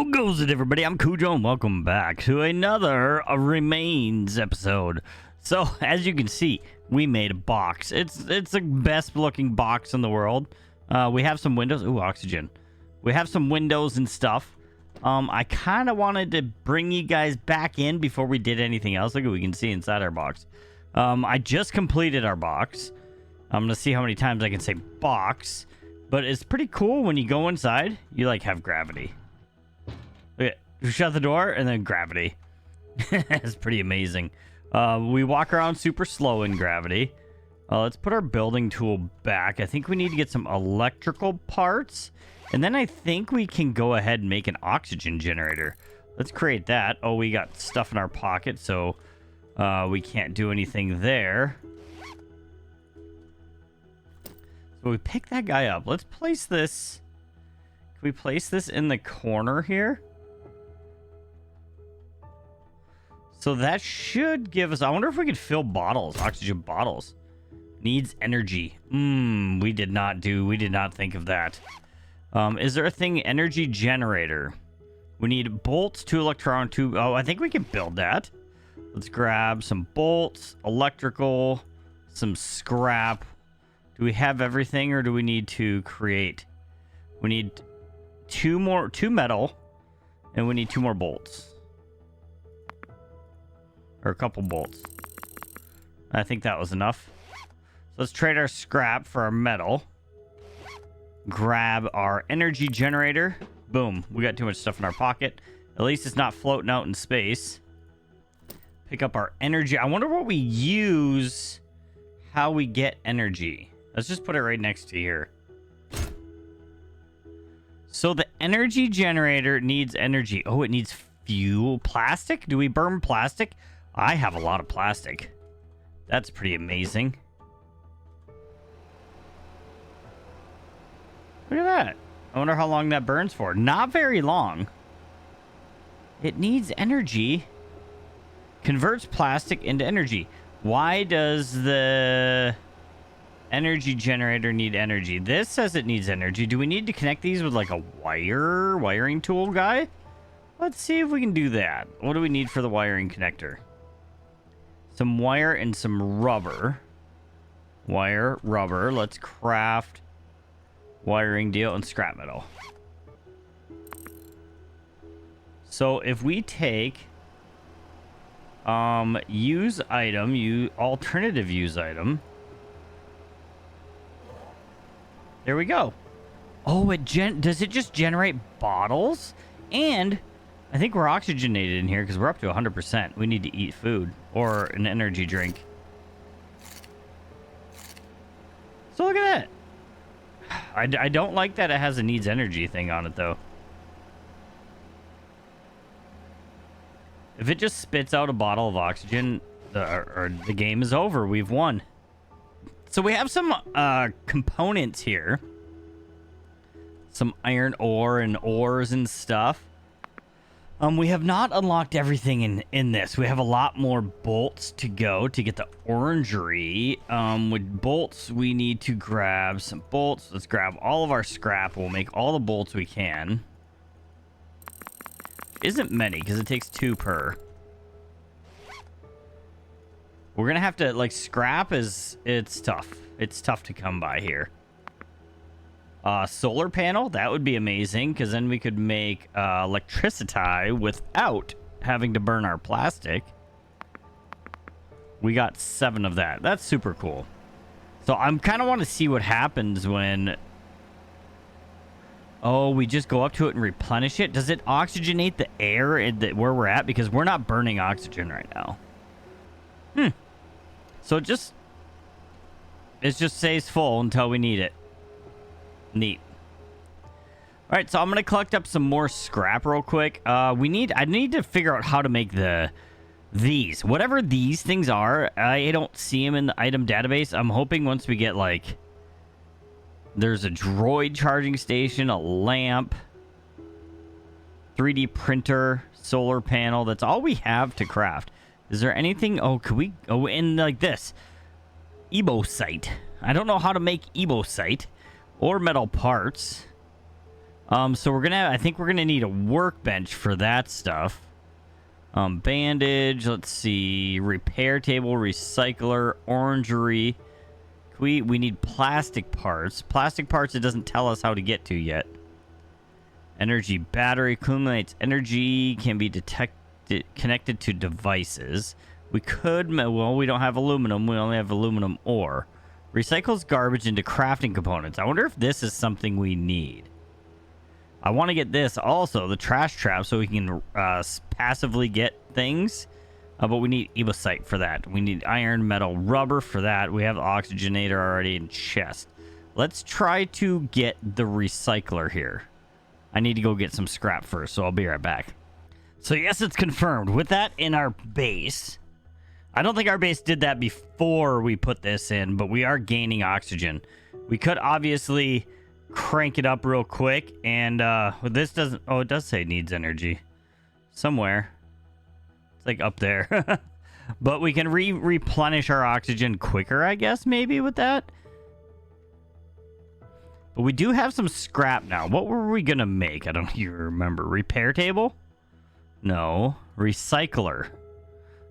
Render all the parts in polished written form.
How goes it, everybody? I'm Cujo, and welcome back to another Remains episode. So, as you can see, we made a box. It's the best looking box in the world. We have some windows. Ooh, oxygen. We have some windows and stuff. I kind of wanted to bring you guys back in before we did anything else. Look what we can see inside our box. I just completed our box. I'm gonna see how many times I can say box. But it's pretty cool when you go inside. You like have gravity. Look at, you shut the door and then gravity. It's pretty amazing. We walk around super slow in gravity. Let's put our building tool back. I think we need to get some electrical parts. And then I think we can go ahead and make an oxygen generator. Let's create that. Oh, we got stuff in our pocket, so we can't do anything there. So we pick that guy up. Let's place this. Can we place this in the corner here? So that should give us... I wonder if we could fill bottles, oxygen bottles. Needs energy. We did not think of that. Is there a thing? Energy generator. We need bolts, 2 electron, 2... Oh, I think we can build that. Let's grab some bolts, electrical, some scrap. Do we have everything, or do we need to create? We need 2 metal, and we need 2 more bolts. Or a couple bolts. I think that was enough. So let's trade our scrap for our metal. Grab our energy generator. Boom. We got too much stuff in our pocket. At least it's not floating out in space. Pick up our energy. I wonder what we use, how we get energy. Let's just put it right next to here. So the energy generator needs energy. Oh, it needs fuel. Plastic? Do we burn plastic? I have a lot of plastic. That's pretty amazing. Look at that. I wonder how long that burns for. Not very long. It needs energy. Converts plastic into energy. Why does the energy generator need energy? This says it needs energy. Do we need to connect these with like a wiring tool guy? Let's see if we can do that. What do we need for the wiring connector? Some wire and some rubber. Wire, rubber. Let's craft wiring deal and scrap metal. So if we take use item, alternative use item. There we go. Oh, does it just generate bottles? And I think we're oxygenated in here because we're up to 100%. We need to eat food or an energy drink. So look at that. I don't like that it has a needs energy thing on it, though. If it just spits out a bottle of oxygen, the game is over. We've won. So we have some components here. Some iron ore and ores and stuff. We have not unlocked everything in this. We have a lot more bolts to go to get the orangery. With bolts, we need to grab some bolts. Let's grab all of our scrap. We'll make all the bolts we can. Isn't many, because it takes 2 per. We're going to have to, like, scrap it's tough. It's tough to come by here. Solar panel, that would be amazing, because then we could make electricity without having to burn our plastic. We got 7 of that. That's super cool. So I'm kind of want to see what happens when... Oh, we just go up to it and replenish it. Does it oxygenate the air where we're at? Because we're not burning oxygen right now. So it just stays full until we need it. Neat. All right, so I'm gonna collect up some more scrap real quick. I need to figure out how to make these. Whatever these things are, I don't see them in the item database. I'm hoping once we get like... There's a droid charging station, a lamp, 3D printer, solar panel. That's all we have to craft. Is there anything? Oh, could we? Oh, and like this. Ebosite. I don't know how to make ebosite or metal parts. So I think we're gonna need a workbench for that stuff. Bandage, let's see, repair table, recycler, orangery. We need plastic parts. Plastic parts it doesn't tell us how to get to yet. Energy battery accumulates energy, can be connected to devices. We could, well, we don't have aluminum. We only have aluminum ore. Recycles garbage into crafting components. I wonder if this is something we need. I want to get this also, the trash trap, so we can passively get things. But we need ebosite for that. We need iron, metal, rubber for that. We have the oxygenator already in chest. Let's try to get the recycler here. I need to go get some scrap first, so I'll be right back. So yes, it's confirmed. With that in our base, I don't think our base did that before we put this in, but we are gaining oxygen. We could obviously crank it up real quick, and this doesn't, oh, it does say it needs energy somewhere. It's like up there. But we can replenish our oxygen quicker, I guess, maybe with that. But we do have some scrap now. What were we gonna make? I don't even remember. Repair table? No. Recycler.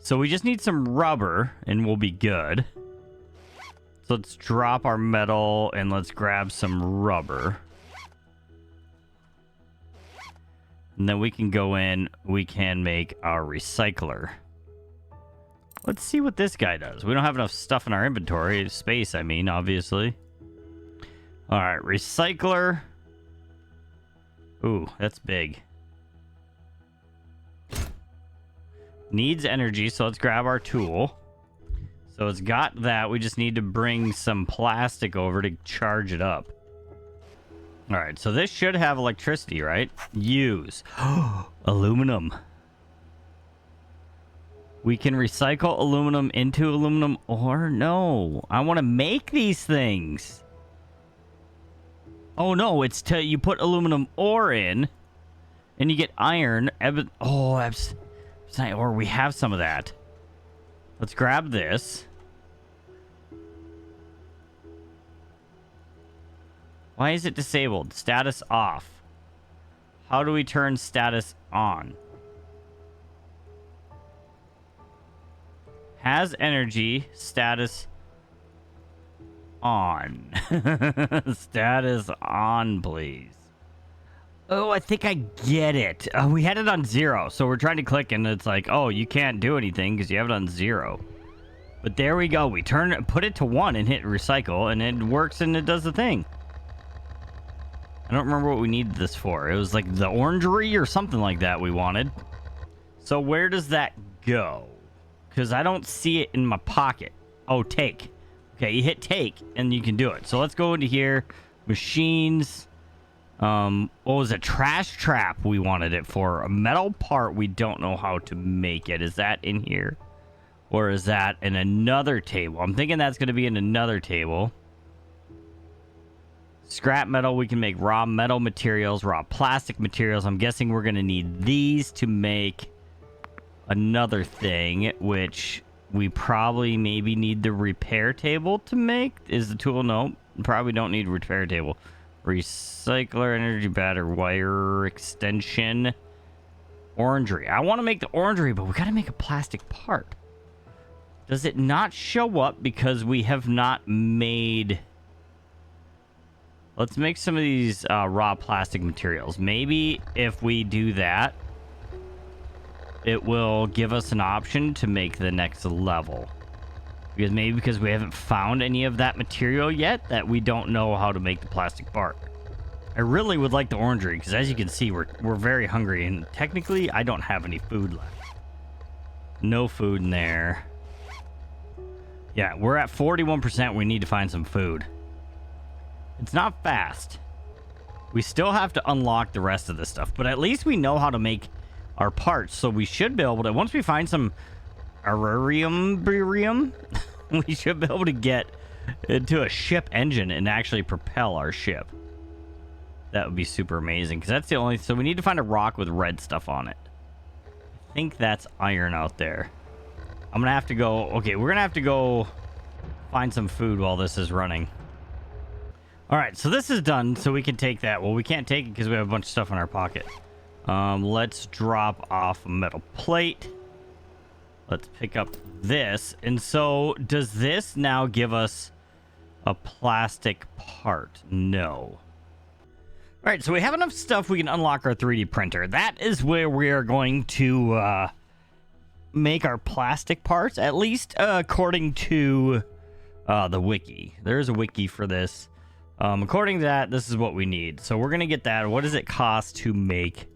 So we just need some rubber and we'll be good. So let's drop our metal and let's grab some rubber. And then we can go in, we can make our recycler. Let's see what this guy does. We don't have enough stuff in our inventory. Space, I mean, obviously. Alright, recycler. Ooh, that's big. Needs energy, so let's grab our tool. So it's got that. We just need to bring some plastic over to charge it up. Alright, so this should have electricity, right? Use. Aluminum. We can recycle aluminum into aluminum ore? No. I want to make these things. Oh, no. It's you put aluminum ore in, and you get iron. Oh, that's not ore. We have some of that. Let's grab this. Why is it disabled? Status off. How do we turn status on? Has energy. Status on. Status on, please. Oh, I think I get it. We had it on 0, so we're trying to click and it's like, oh, you can't do anything because you have it on 0. But there we go. We put it to 1 and hit recycle, and it works and it does the thing. I don't remember what we needed this for. It was like the orangery or something like that we wanted. So where does that go? Because I don't see it in my pocket. Oh, take. Okay, you hit take and you can do it. So let's go into here. Machines. What was it? Trash trap we wanted it for. A metal part, we don't know how to make it. Is that in here? Or is that in another table? I'm thinking that's going to be in another table. Scrap metal, we can make raw metal materials, raw plastic materials. I'm guessing we're going to need these to make another thing, which we probably maybe need the repair table to make. Is the tool? No, probably don't need repair table. Recycler, energy battery, wire extension, orangery. I want to make the orangery, but we got to make a plastic part. Does it not show up because we have not made... Let's make some of these raw plastic materials. Maybe if we do that, it will give us an option to make the next level. Because we haven't found any of that material yet, that we don't know how to make the plastic part. I really would like the orangery, because as you can see, we're very hungry, and technically, I don't have any food left. No food in there. Yeah, we're at 41%. We need to find some food. It's not fast. We still have to unlock the rest of this stuff, but at least we know how to make our parts, so we should be able to, once we find some aurarium, we should be able to get into a ship engine and actually propel our ship. That would be super amazing, because that's the only, so we need to find a rock with red stuff on it. I think that's iron out there. I'm gonna have to go, okay, we're gonna have to go find some food while this is running. All right, so this is done, so we can take that. Well, we can't take it because we have a bunch of stuff in our pocket. Let's drop off a metal plate. Let's pick up this. And so does this now give us a plastic part? No. All right, so we have enough stuff we can unlock our 3D printer. That is where we are going to make our plastic parts, at least according to the wiki. There's a wiki for this. According to that, this is what we need. So we're going to get that. What does it cost to make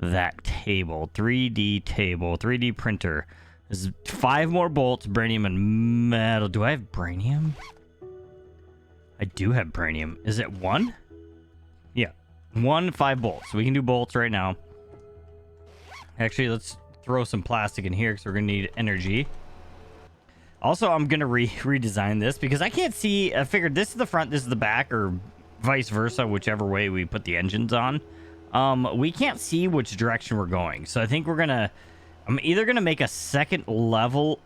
that table? 3D table, 3D printer. This is 5 more bolts, brainium, and metal. Do I have brainium? I do have brainium. Is it 1? Yeah. 5 bolts. So we can do bolts right now. Actually, let's throw some plastic in here because we're going to need energy. Also, I'm going to redesign this because I can't see. I figured this is the front, this is the back, or vice versa, whichever way we put the engines on. We can't see which direction we're going. So I think I'm either going to make a second level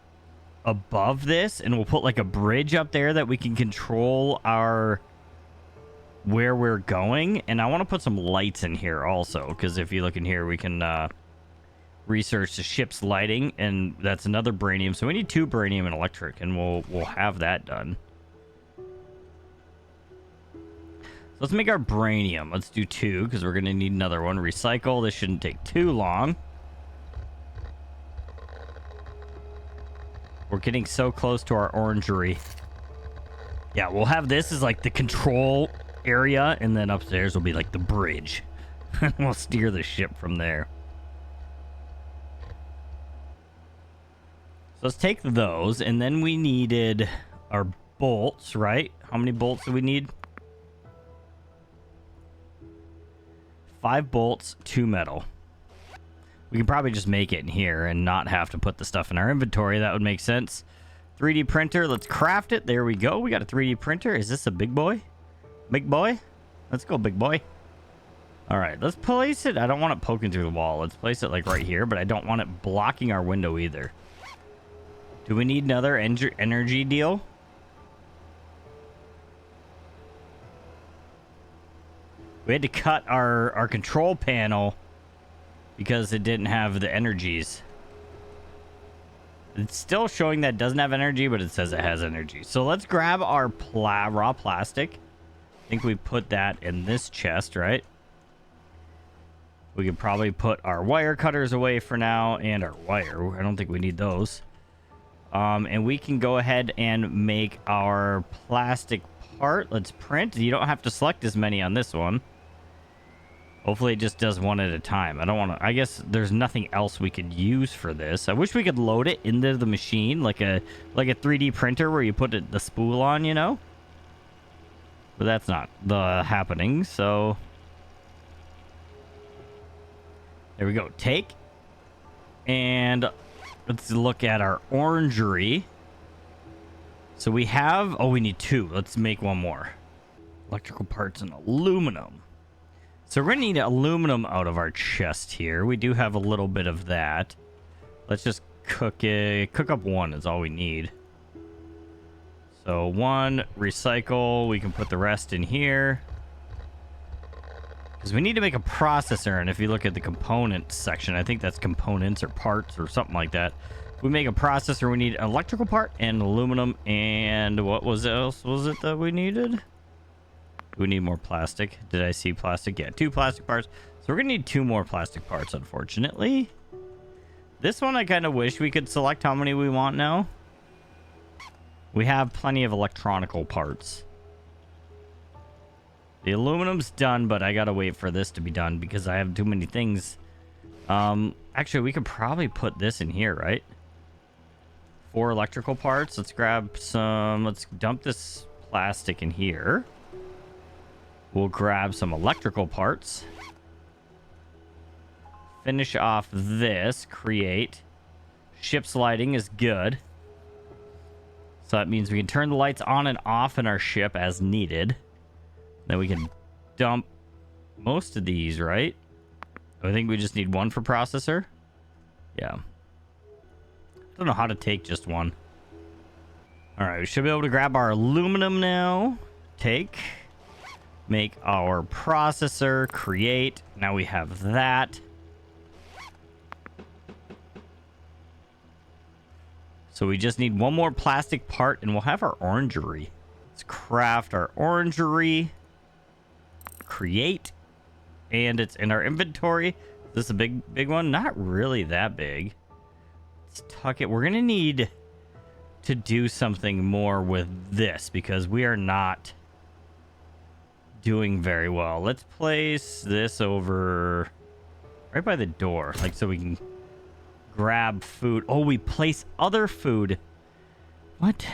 above this, and we'll put like a bridge up there that we can control where we're going. And I want to put some lights in here also, because if you look in here, we can research the ship's lighting, and that's another brainium. So we need 2 brainium and electric, and we'll have that done. So let's make our brainium. Let's do 2 because we're going to need another one. Recycle. This shouldn't take too long. We're getting so close to our orangery. Yeah, we'll have this as like the control area, and then upstairs will be like the bridge. We'll steer the ship from there. So let's take those, and then we needed our bolts, right? How many bolts do we need? 5 bolts, 2 metal. We can probably just make it in here and not have to put the stuff in our inventory. That would make sense. 3D printer, let's craft it. There we go. We got a 3D printer. Is this a big boy? Big boy? Let's go, big boy. All right, let's place it. I don't want it poking through the wall. Let's place it like right here, but I don't want it blocking our window either. Do we need another energy deal? We had to cut our control panel because it didn't have the energies. It's still showing that it doesn't have energy, but it says it has energy. So let's grab our raw plastic. I think we put that in this chest, right? We could probably put our wire cutters away for now, and our wire. I don't think we need those. And we can go ahead and make our plastic part. Let's print. You don't have to select as many on this one. Hopefully it just does one at a time. I don't want to... I guess there's nothing else we could use for this. I wish we could load it into the machine like a 3D printer where you put the spool on, you know? But that's not happening, so... There we go. Take. And let's look at our orangery. So we have... Oh, we need 2. Let's make one more. Electrical parts and aluminum. So we're going to need aluminum out of our chest here. We do have a little bit of that. Let's just cook up 1 is all we need. So 1, recycle. We can put the rest in here. Because we need to make a processor, and if you look at the components section, I think that's components or parts or something like that. If we make a processor, we need an electrical part and aluminum, and what else was it that we needed? We need more plastic. Did I see plastic? Yeah, 2 plastic parts. So we're going to need 2 more plastic parts, unfortunately. This one, I kind of wish we could select how many we want now. We have plenty of electronical parts. The aluminum's done, but I got to wait for this to be done because I have too many things. Actually, we could probably put this in here, right? 4 electrical parts. Let's grab some... Let's dump this plastic in here. We'll grab some electrical parts. Finish off this. Create. Ship's lighting is good. So that means we can turn the lights on and off in our ship as needed. Then we can dump most of these, right? I think we just need 1 for processor. Yeah. I don't know how to take just 1. All right, we should be able to grab our aluminum now. Take. Make our processor, create. Now we have that. So we just need one more plastic part and we'll have our orangery. Let's craft our orangery. Create. And it's in our inventory. Is this a big one? Not really that big. Let's tuck it. We're going to need to do something more with this because we are not doing very well. Let's place this over right by the door, like so we can grab food. Oh, we place other food. What?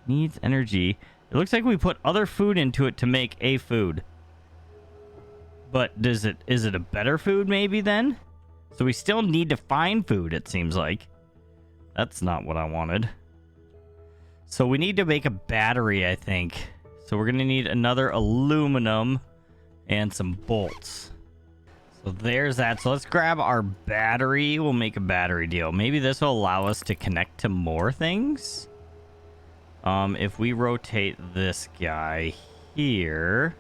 Needs energy. It looks like we put other food into it to make a food. But is it a better food maybe then? So we still need to find food, it seems like. That's not what I wanted. So we need to make a battery, I think. So we're going to need another aluminum and some bolts. So there's that. So let's grab our battery. We'll make a battery deal. Maybe this will allow us to connect to more things. If we rotate this guy here.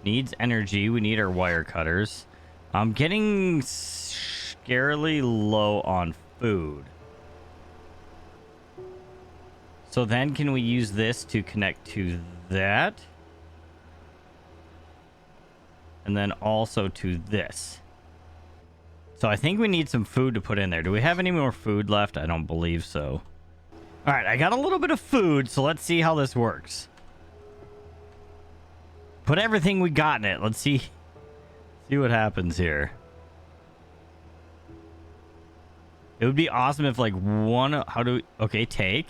Needs energy. We need our wire cutters. I'm getting scarily low on food. So then can we use this to connect to that? And then also to this. So I think we need some food to put in there. Do we have any more food left? I don't believe so. All right, I got a little bit of food, so let's see how this works. Put everything we got in it. Let's see what happens here. It would be awesome if like one... How do we... Okay, take.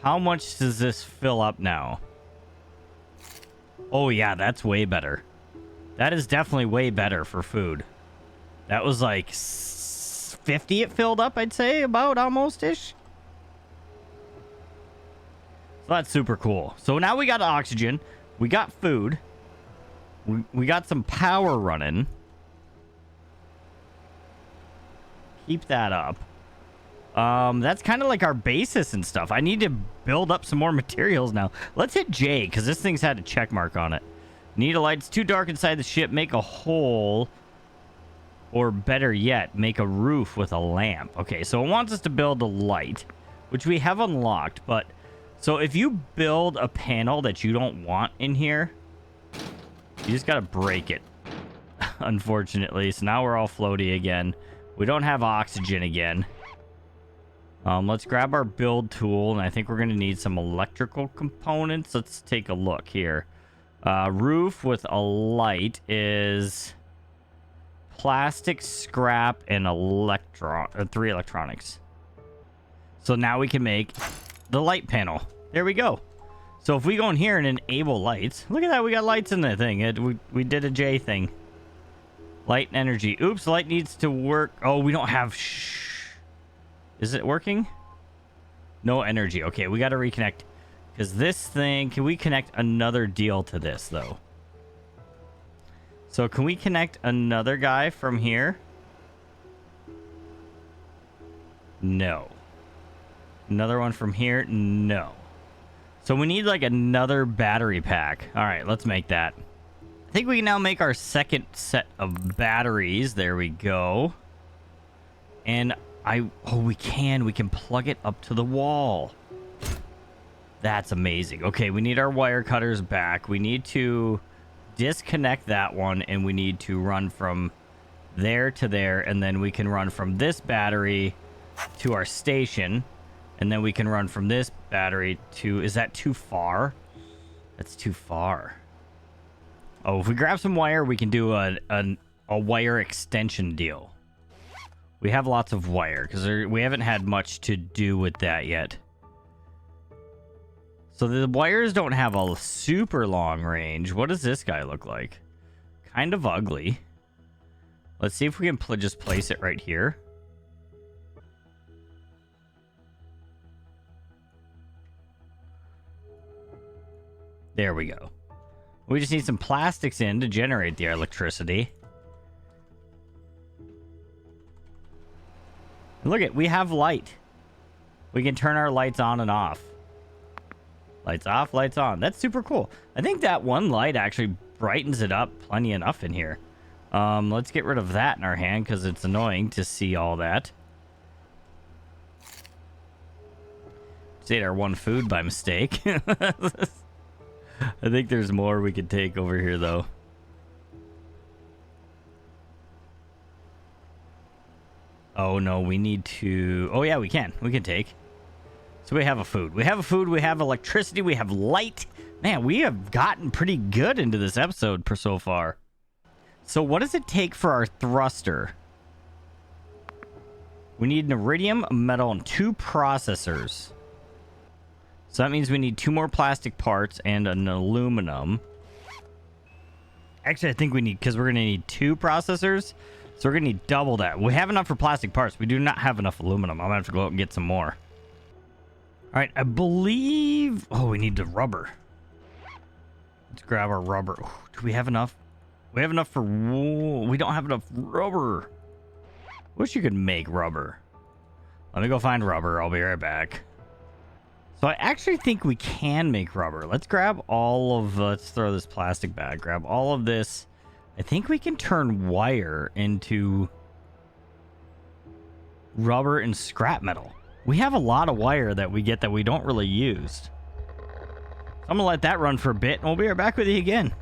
How much does this fill up now? Oh, yeah, that's way better. That is definitely way better for food. That was like 50 it filled up, I'd say, about almost-ish. So that's super cool. So now we got oxygen. We got food. We got some power running. Keep that up. That's kind of like our basis and stuff. I need to build up some more materials now. Let's hit J, because this thing's had a check mark on it. Need a light. It's too dark inside the ship. Make a hole. Or better yet, make a roof with a lamp. Okay, so it wants us to build a light, which we have unlocked. But so if you build a panel that you don't want in here, you just got to break it, unfortunately. So now we're all floaty again. We don't have oxygen again. Let's grab our build tool, and I think we're going to need some electrical components. Let's take a look here. Roof with a light is plastic, scrap, and 3 electronics. So now we can make the light panel. There we go. So if we go in here and enable lights, look at that, we got lights in the thing. We did a J thing. Light and energy. Oops, light needs to work. Oh, we don't have... Is it working? No energy. Okay, we got to reconnect. Because this thing... Can we connect another deal to this, though? So can we connect another guy from here? No. Another one from here? No. So we need like another battery pack. All right, let's make that. I think we can now make our second set of batteries. There we go. And we can plug it up to the wall. That's amazing. Okay, we need our wire cutters back. We need to disconnect that one, and we need to run from there to there, and then we can run from this battery to our station, and then we can run from this battery to... Is that too far? That's too far. Oh, if we grab some wire, we can do a wire extension deal. We have lots of wire, because we haven't had much to do with that yet. So the wires don't have a super long range. What does this guy look like? Kind of ugly. Let's see if we can just place it right here. There we go. We just need some plastics in to generate the electricity. And look we have light. We can turn our lights on and off. Lights off, lights on. That's super cool. I think that one light actually brightens it up plenty enough in here. Let's get rid of that in our hand because it's annoying to see all that. Just ate our one food by mistake. I think there's more we could take over here, though. Oh, no, we need to... Oh, yeah, we can. We can take. So we have a food. We have a food. We have electricity. We have light. Man, we have gotten pretty good into this episode so far. So what does it take for our thruster? We need an iridium, a metal, and 2 processors. So that means we need 2 more plastic parts and an aluminum. Actually, I think we need... Because we're going to need 2 processors. So we're going to need double that. We have enough for plastic parts. We do not have enough aluminum. I'm going to have to go out and get some more. All right, I believe... Oh, we need the rubber. Let's grab our rubber. Ooh, do we have enough? We have enough for... Whoa, we don't have enough rubber. Wish you could make rubber. Let me go find rubber. I'll be right back. So I actually think we can make rubber. Let's grab all of... let's throw this plastic bag. Grab all of this. I think we can turn wire into rubber and scrap metal. We have a lot of wire that we get that we don't really use. I'm going to let that run for a bit, and we'll be right back with you again.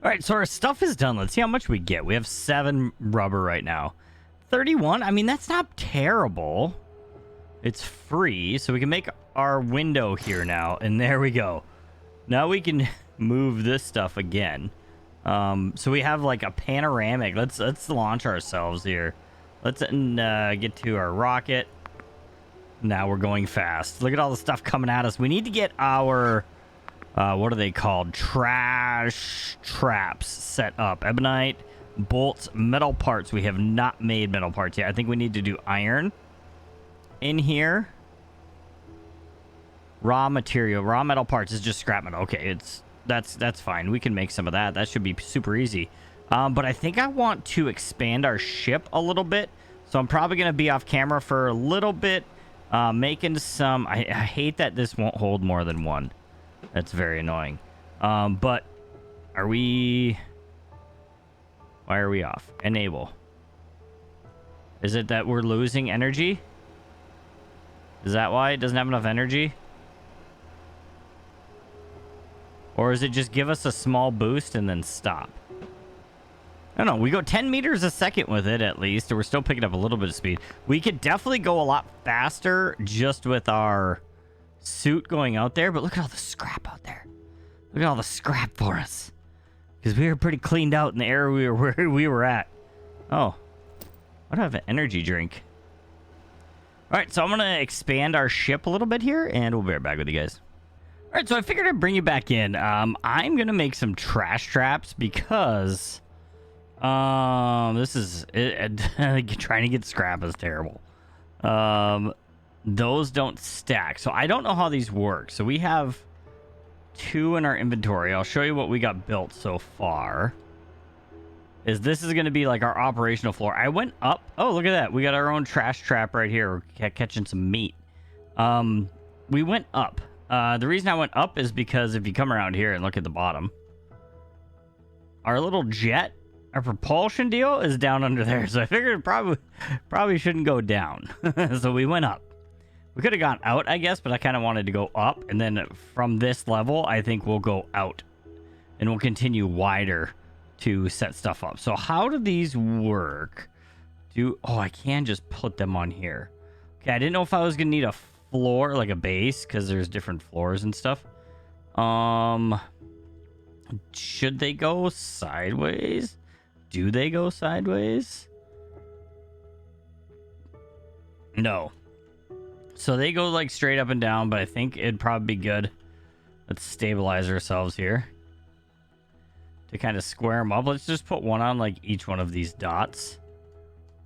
All right, so our stuff is done. Let's see how much we get. We have 7 rubber right now. 31? I mean, that's not terrible. It's free, so we can make our window here now, and there we go. Now we can move this stuff again. So we have like a panoramic. Let's launch ourselves here. Let's get to our rocket. Now we're going fast. Look at all the stuff coming at us. We need to get our what are they called? Trash traps set up. Ebonite, bolts, metal parts. We have not made metal parts yet. I think we need to do iron in here. Raw material, raw metal parts is just scrap metal. Okay, that's fine. We can make some of that. That should be super easy. But I think I want to expand our ship a little bit. So I'm probably going to be off camera for a little bit. Making some... I hate that this won't hold more than 1. That's very annoying. But are we... Why are we off? Enable. Is it that we're losing energy? Is that why it doesn't have enough energy? Or is it just give us a small boost and then stop? I don't know. We go 10 meters a second with it at least. We're still picking up a little bit of speed. We could definitely go a lot faster just with our suit going out there. But look at all the scrap out there. Look at all the scrap for us. Because we were pretty cleaned out in the area where we were at. Oh. Why do I have an energy drink? All right, so I'm going to expand our ship a little bit here. And we'll be right back with you guys. All right, so I figured I'd bring you back in. I'm going to make some trash traps because this is... trying to get scrap is terrible. Those don't stack. So I don't know how these work. So we have 2 in our inventory. I'll show you what we got built so far. This is going to be like our operational floor. I went up. Oh, look at that. We got our own trash trap right here. We're catching some meat. We went up. The reason I went up is because if you come around here and look at the bottom, our little jet, our propulsion deal is down under there. So I figured probably shouldn't go down. So we went up. We could have gone out, I guess, but I kind of wanted to go up. And then from this level, I think we'll go out. And we'll continue wider to set stuff up. So how do these work? Oh, I can just put them on here. Okay, I didn't know if I was going to need a floor, like a base, because there's different floors and stuff. Should they go sideways? Do they go sideways? No. So they go like straight up and down, but I think it'd probably be good. Let's stabilize ourselves here to kind of square them up. Let's just put one on like each one of these dots.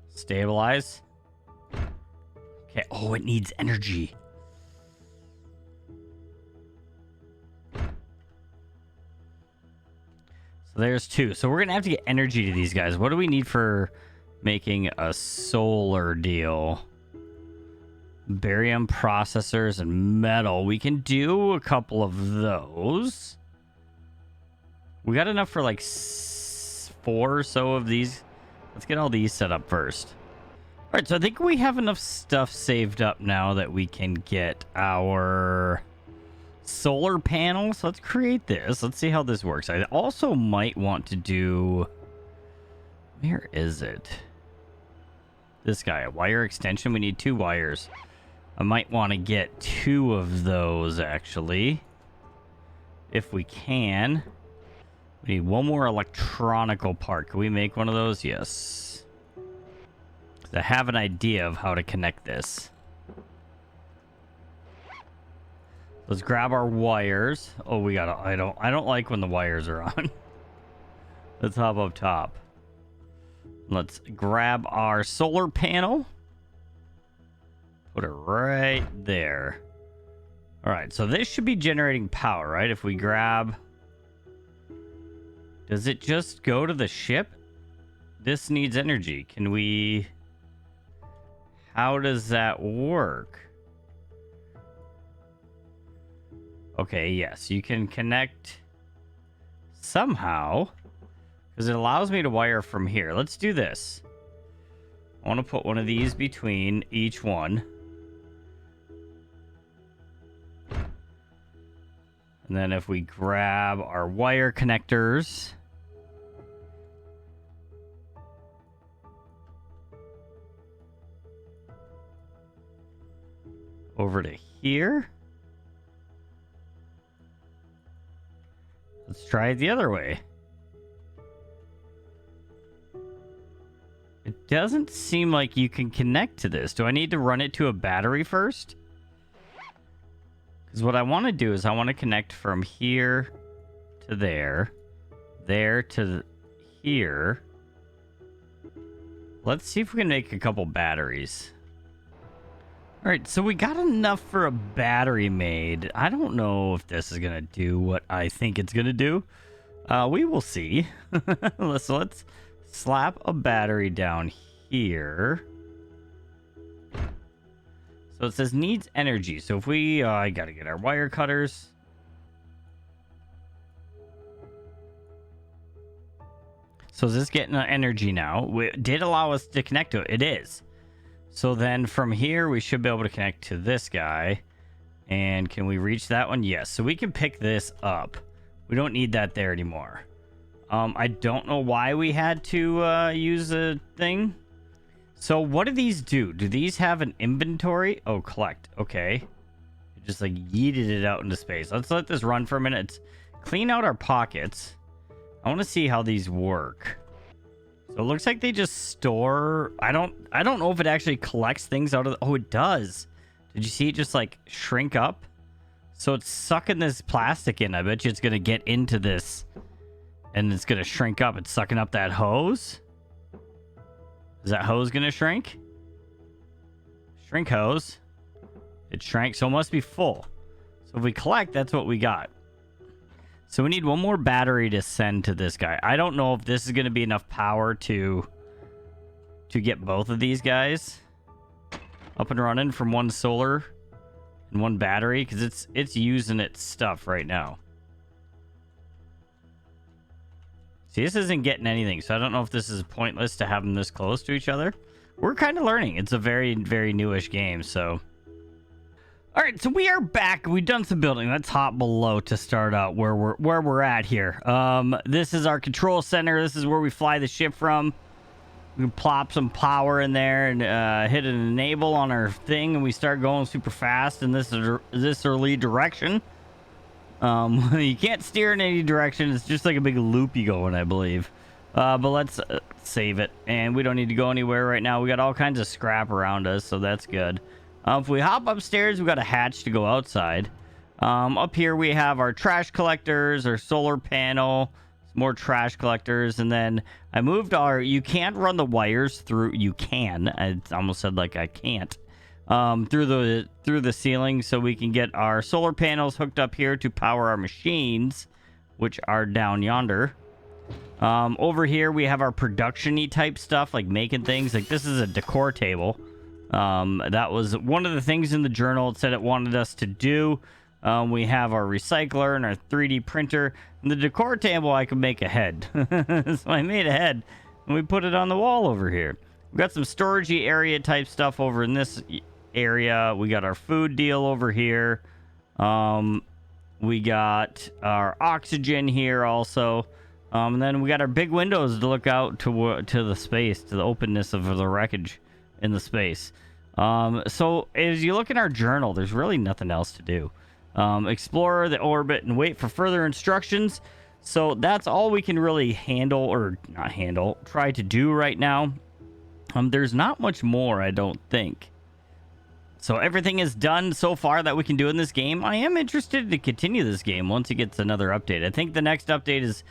Stabilize. Okay. Oh, it needs energy. So there's 2. So we're going to have to get energy to these guys. What do we need for making a solar deal? Barium processors and metal. We can do a couple of those. We got enough for like 4 or so of these. Let's get all these set up first. All right, so I think we have enough stuff saved up now that we can get our solar panels. Let's create this. Let's see how this works. I also might want to do... Where is it? This guy, a wire extension. We need 2 wires. I might want to get 2 of those, actually. If we can. We need 1 more electronical part. Can we make one of those? Yes. I have an idea of how to connect this. Let's grab our wires. Oh, we gotta... I don't like when the wires are on. Let's hop up top. Let's grab our solar panel. Put it right there. All right, so this should be generating power, right? If we grab... Does it just go to the ship? This needs energy. Can we... How does that work? Okay, yes, you can connect somehow. Because it allows me to wire from here. Let's do this. I want to put one of these between each one. And then if we grab our wire connectors. Over to here. Let's try it the other way. It doesn't seem like you can connect to this. Do I need to run it to a battery first? Because what I want to do is I want to connect from here to there to here. Let's see if we can make a couple batteries. All right, so we got enough for a battery made. I don't know if this is going to do what I think it's going to do. We will see. So let's slap a battery down here. So it says needs energy. So if we... I got to get our wire cutters. So is this getting energy now? It did allow us to connect to it. It is. So then from here, we should be able to connect to this guy. And can we reach that one? Yes. So we can pick this up. We don't need that there anymore. I don't know why we had to use a thing. So what do these do? Do these have an inventory? Oh, collect. Okay. Just like yeeted it out into space. Let's let this run for a minute. Let's clean out our pockets. I want to see how these work. So it looks like they just store... I don't know if it actually collects things out of... Oh, it does. Did you see it just like shrink up? So it's sucking this plastic in. I bet you it's going to get into this and it's going to shrink up. It's sucking up that hose. Is that hose going to shrink? Shrink hose. It shrank, so it must be full. So if we collect, that's what we got. So we need 1 more battery to send to this guy. I don't know if this is going to be enough power to get both of these guys up and running from 1 solar and 1 battery, because it's using its stuff right now. See, this isn't getting anything, so I don't know if this is pointless to have them this close to each other. We're kind of learning. It's a very, very newish game, so... All right, so we are back. We've done some building. Let's hop below to start out where we're at here. This is our control center. This is where we fly the ship from. We can plop some power in there and hit an enable on our thing, and we start going super fast in this early direction. You can't steer in any direction. It's just like a big loopy going, I believe. But let's save it, and we don't need to go anywhere right now. We got all kinds of scrap around us, so that's good. If we hop upstairs, we got a hatch to go outside. Up here, we have our trash collectors, our solar panel, some more trash collectors, and then I moved our... You can't run the wires through... You can. I almost said like I can't. Through the ceiling, so we can get our solar panels hooked up here to power our machines, which are down yonder. Over here, we have our production-y type stuff, like making things. Like this is a decor table. That was one of the things in the journal it said it wanted us to do. We have our recycler and our 3D printer. And the decor table, I could make a head. So I made a head, and we put it on the wall over here. We got some storagey area type stuff over in this area. We got our food deal over here. We got our oxygen here also. And then we got our big windows to look out to the space, to the openness of the wreckage in the space. So as you look in our journal, there's really nothing else to do. Explore the orbit and wait for further instructions. So that's all we can really handle, or not handle, try to do right now. There's not much more, I don't think. So everything is done so far that we can do in this game. I am interested to continue this game once it gets another update. I think the next update is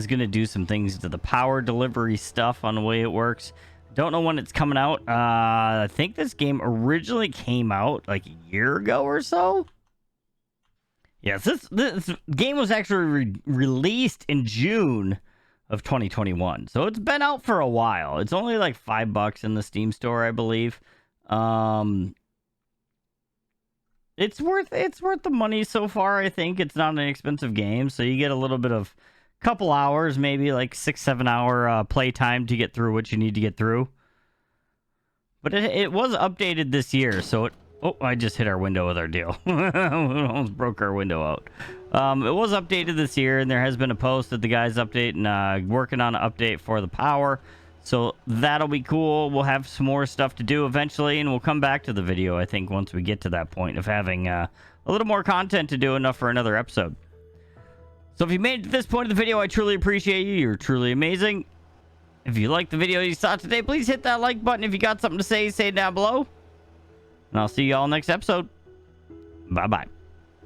going to do some things to the power delivery stuff on the way it works. Don't know when it's coming out. I think this game originally came out like a year ago or so. Yes, this game was actually released in June of 2021. So it's been out for a while. It's only like $5 in the Steam store, I believe. It's worth the money so far. I think it's not an expensive game, so you get a little bit of couple hours, maybe like 6-7 hour play time to get through what you need to get through. But it was updated this year, so I just hit our window with our deal. We almost broke our window out. It was updated this year, and there has been a post that the guys updating, working on an update for the power. So that'll be cool. We'll have some more stuff to do eventually, and we'll come back to the video, I think, once we get to that point of having a little more content to do, enough for another episode. So if you made it to this point of the video, I truly appreciate you. You're truly amazing. If you liked the video you saw today, please hit that like button. If you got something to say it down below. And I'll see you all next episode. Bye-bye.